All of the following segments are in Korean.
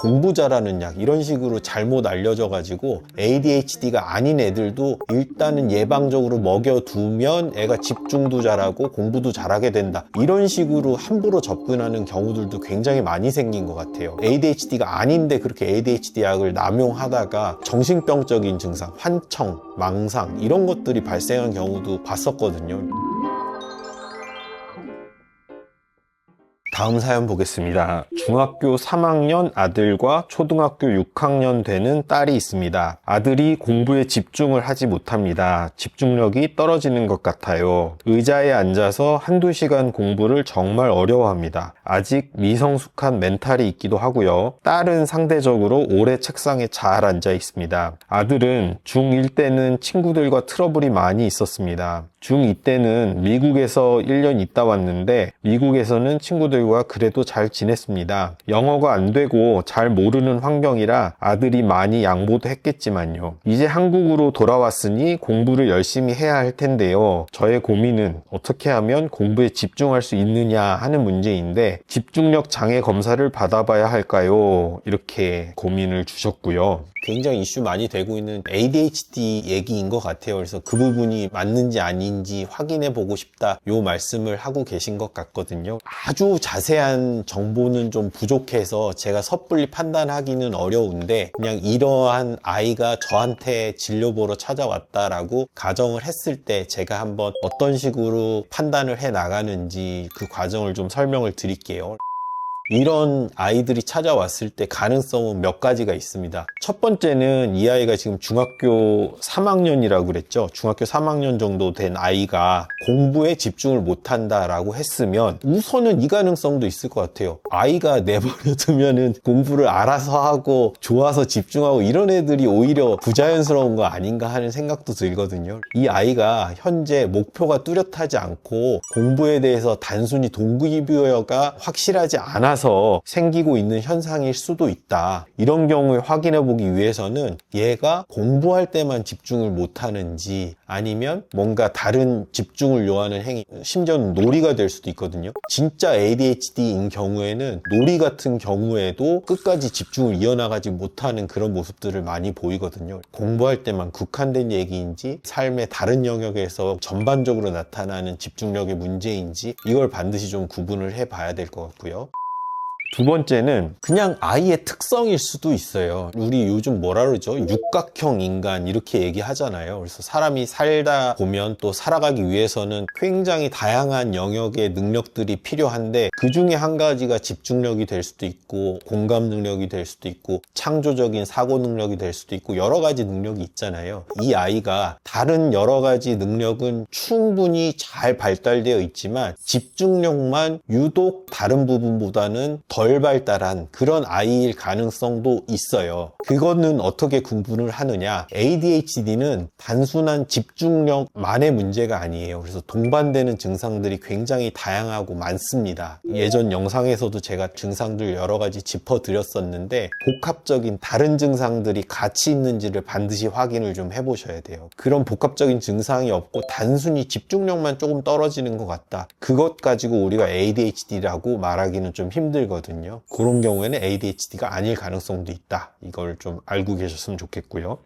공부 잘하는 약 이런 식으로 잘못 알려져 가지고 ADHD가 아닌 애들도 일단은 예방적으로 먹여두면 애가 집중도 잘하고 공부도 잘하게 된다, 이런 식으로 함부로 접근하는 경우들도 굉장히 많이 생긴 것 같아요. ADHD가 아닌데 그렇게 ADHD 약을 남용하다가 정신병적인 증상, 환청, 망상 이런 것들이 발생한 경우도 봤었거든요. 다음 사연 보겠습니다. 중학교 3학년 아들과 초등학교 6학년 되는 딸이 있습니다. 아들이 공부에 집중을 하지 못합니다. 집중력이 떨어지는 것 같아요. 의자에 앉아서 한두 시간 공부를 정말 어려워합니다. 아직 미성숙한 멘탈이 있기도 하고요. 딸은 상대적으로 오래 책상에 잘 앉아 있습니다. 아들은 중1 때는 친구들과 트러블이 많이 있었습니다. 중2 때는 미국에서 1년 있다 왔는데 미국에서는 친구들과 그래도 잘 지냈습니다. 영어가 안 되고 잘 모르는 환경이라 아들이 많이 양보도 했겠지만요. 이제 한국으로 돌아왔으니 공부를 열심히 해야 할 텐데요. 저의 고민은 어떻게 하면 공부에 집중할 수 있느냐 하는 문제인데 집중력 장애 검사를 받아봐야 할까요? 이렇게 고민을 주셨고요. 굉장히 이슈 많이 되고 있는 ADHD 얘기인 것 같아요. 그래서 그 부분이 맞는지 아닌지 확인해 보고 싶다, 요 말씀을 하고 계신 것 같거든요. 아주 자세한 정보는 좀 부족해서 제가 섣불리 판단하기는 어려운데 그냥 이러한 아이가 저한테 진료 보러 찾아왔다라고 가정을 했을 때 제가 한번 어떤 식으로 판단을 해 나가는지 그 과정을 좀 설명을 드릴게요. 이런 아이들이 찾아왔을 때 가능성은 몇 가지가 있습니다. 첫 번째는 이 아이가 지금 중학교 3학년이라고 그랬죠. 중학교 3학년 정도 된 아이가 공부에 집중을 못한다라고 했으면 우선은 이 가능성도 있을 것 같아요. 아이가 내버려 두면은 공부를 알아서 하고 좋아서 집중하고 이런 애들이 오히려 부자연스러운 거 아닌가 하는 생각도 들거든요. 이 아이가 현재 목표가 뚜렷하지 않고 공부에 대해서 단순히 동기부여가 확실하지 않아서 생기고 있는 현상일 수도 있다. 이런 경우에 확인해 보기 위해서는 얘가 공부할 때만 집중을 못하는지 아니면 뭔가 다른 집중을 요하는 행위, 심지어는 놀이가 될 수도 있거든요. 진짜 ADHD인 경우에는 놀이 같은 경우에도 끝까지 집중을 이어나가지 못하는 그런 모습들을 많이 보이거든요. 공부할 때만 국한된 얘기인지 삶의 다른 영역에서 전반적으로 나타나는 집중력의 문제인지 이걸 반드시 좀 구분을 해 봐야 될 것 같고요. 두 번째는 그냥 아이의 특성일 수도 있어요. 우리 요즘 뭐라 그러죠? 육각형 인간 이렇게 얘기하잖아요. 그래서 사람이 살다 보면 또 살아가기 위해서는 굉장히 다양한 영역의 능력들이 필요한데 그 중에 한 가지가 집중력이 될 수도 있고 공감 능력이 될 수도 있고 창조적인 사고 능력이 될 수도 있고 여러 가지 능력이 있잖아요. 이 아이가 다른 여러 가지 능력은 충분히 잘 발달되어 있지만 집중력만 유독 다른 부분보다는 덜 발달한 그런 아이일 가능성도 있어요. 그거는 어떻게 구분을 하느냐? ADHD는 단순한 집중력만의 문제가 아니에요. 그래서 동반되는 증상들이 굉장히 다양하고 많습니다. 예전 영상에서도 제가 증상들 여러 가지 짚어드렸었는데 복합적인 다른 증상들이 같이 있는지를 반드시 확인을 좀 해보셔야 돼요. 그런 복합적인 증상이 없고 단순히 집중력만 조금 떨어지는 것 같다. 그것 가지고 우리가 ADHD라고 말하기는 좀 힘들거든요. 그런 경우에는 ADHD가 아닐 가능성도 있다. 이걸 좀 알고 계셨으면 좋겠고요.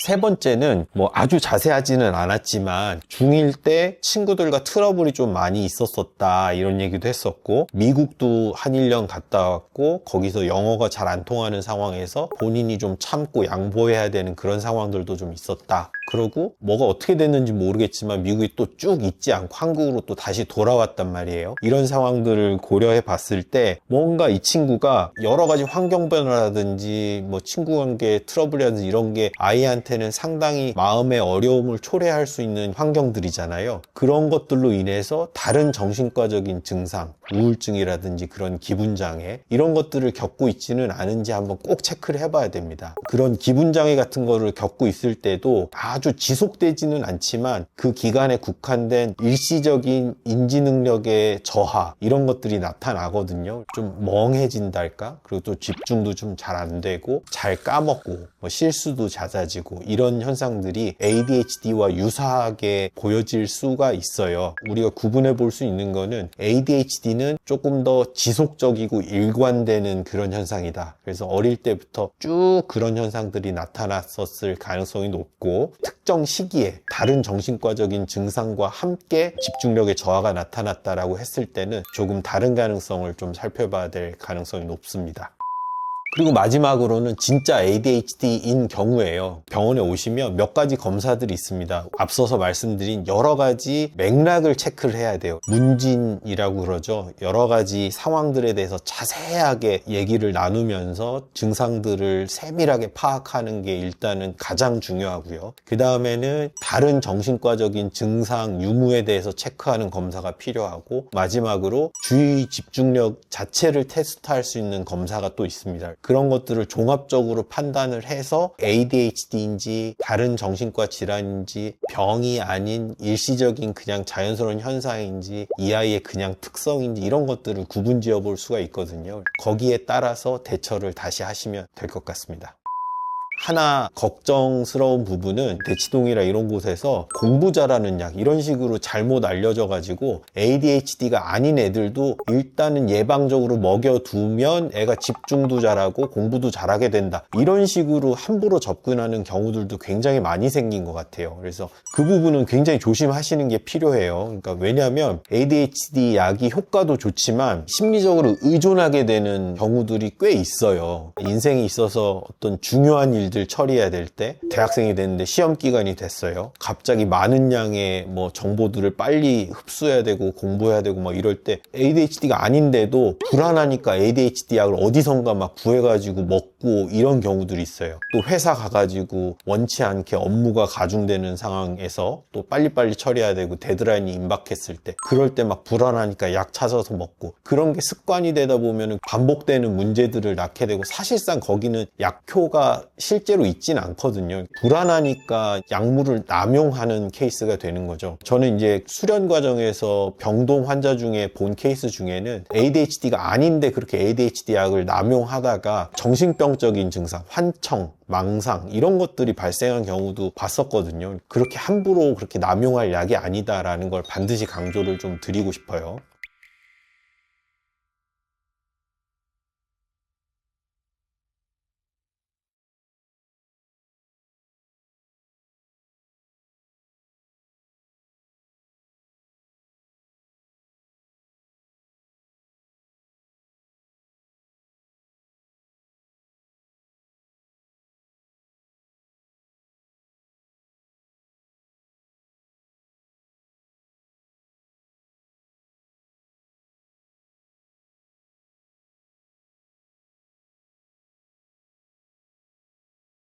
세 번째는 뭐 아주 자세하지는 않았지만 중1 때 친구들과 트러블이 좀 많이 있었었다 이런 얘기도 했었고 미국도 한 1년 갔다 왔고 거기서 영어가 잘 안 통하는 상황에서 본인이 좀 참고 양보해야 되는 그런 상황들도 좀 있었다. 그러고 뭐가 어떻게 됐는지 모르겠지만 미국이 또 쭉 있지 않고 한국으로 또 다시 돌아왔단 말이에요. 이런 상황들을 고려해 봤을 때 뭔가 이 친구가 여러 가지 환경 변화라든지 뭐 친구 관계 트러블이라든지 이런 게 아이한테는 상당히 마음의 어려움을 초래할 수 있는 환경들이잖아요. 그런 것들로 인해서 다른 정신과적인 증상, 우울증이라든지 그런 기분장애 이런 것들을 겪고 있지는 않은지 한번 꼭 체크를 해봐야 됩니다. 그런 기분장애 같은 거를 겪고 있을 때도 아주 지속되지는 않지만 그 기간에 국한된 일시적인 인지 능력의 저하, 이런 것들이 나타나거든요. 좀 멍해진달까? 그리고 또 집중도 좀 잘 안 되고 잘 까먹고 뭐 실수도 잦아지고, 이런 현상들이 ADHD와 유사하게 보여질 수가 있어요. 우리가 구분해 볼 수 있는 거는 ADHD는 조금 더 지속적이고 일관되는 그런 현상이다. 그래서 어릴 때부터 쭉 그런 현상들이 나타났었을 가능성이 높고, 특정 시기에 다른 정신과적인 증상과 함께 집중력의 저하가 나타났다라고 했을 때는 조금 다른 가능성을 좀 살펴봐야 될 가능성이 높습니다. 그리고 마지막으로는 진짜 ADHD인 경우에요. 병원에 오시면 몇 가지 검사들이 있습니다. 앞서서 말씀드린 여러 가지 맥락을 체크를 해야 돼요. 문진이라고 그러죠. 여러 가지 상황들에 대해서 자세하게 얘기를 나누면서 증상들을 세밀하게 파악하는 게 일단은 가장 중요하고요. 그 다음에는 다른 정신과적인 증상 유무에 대해서 체크하는 검사가 필요하고, 마지막으로 주의 집중력 자체를 테스트할 수 있는 검사가 또 있습니다. 그런 것들을 종합적으로 판단을 해서 ADHD인지 다른 정신과 질환인지 병이 아닌 일시적인 그냥 자연스러운 현상인지 이 아이의 그냥 특성인지, 이런 것들을 구분 지어 볼 수가 있거든요. 거기에 따라서 대처를 다시 하시면 될 것 같습니다. 하나 걱정스러운 부분은 대치동이나 이런 곳에서 공부 잘하는 약 이런 식으로 잘못 알려져 가지고 ADHD가 아닌 애들도 일단은 예방적으로 먹여두면 애가 집중도 잘하고 공부도 잘하게 된다, 이런 식으로 함부로 접근하는 경우들도 굉장히 많이 생긴 것 같아요. 그래서 그 부분은 굉장히 조심하시는 게 필요해요. 그러니까 왜냐하면 ADHD 약이 효과도 좋지만 심리적으로 의존하게 되는 경우들이 꽤 있어요. 인생에 있어서 어떤 중요한 일들 처리해야 될 때, 대학생이 됐는데 시험 기간이 됐어요. 갑자기 많은 양의 뭐 정보들을 빨리 흡수해야 되고 공부해야 되고 막 이럴 때 ADHD가 아닌데도 불안하니까 ADHD 약을 어디선가 막 구해가지고 먹고, 이런 경우들이 있어요. 또 회사 가가지고 원치 않게 업무가 가중되는 상황에서 또 빨리빨리 처리해야 되고 데드라인이 임박했을 때, 그럴 때 막 불안하니까 약 찾아서 먹고, 그런 게 습관이 되다 보면 반복되는 문제들을 낳게 되고, 사실상 거기는 약효가 실제로 있진 않거든요. 불안하니까 약물을 남용하는 케이스가 되는 거죠. 저는 이제 수련 과정에서 병동 환자 중에 본 케이스 중에는 ADHD가 아닌데 그렇게 ADHD 약을 남용하다가 정신병적인 증상, 환청, 망상 이런 것들이 발생한 경우도 봤었거든요. 그렇게 함부로 그렇게 남용할 약이 아니다라는 걸 반드시 강조를 좀 드리고 싶어요.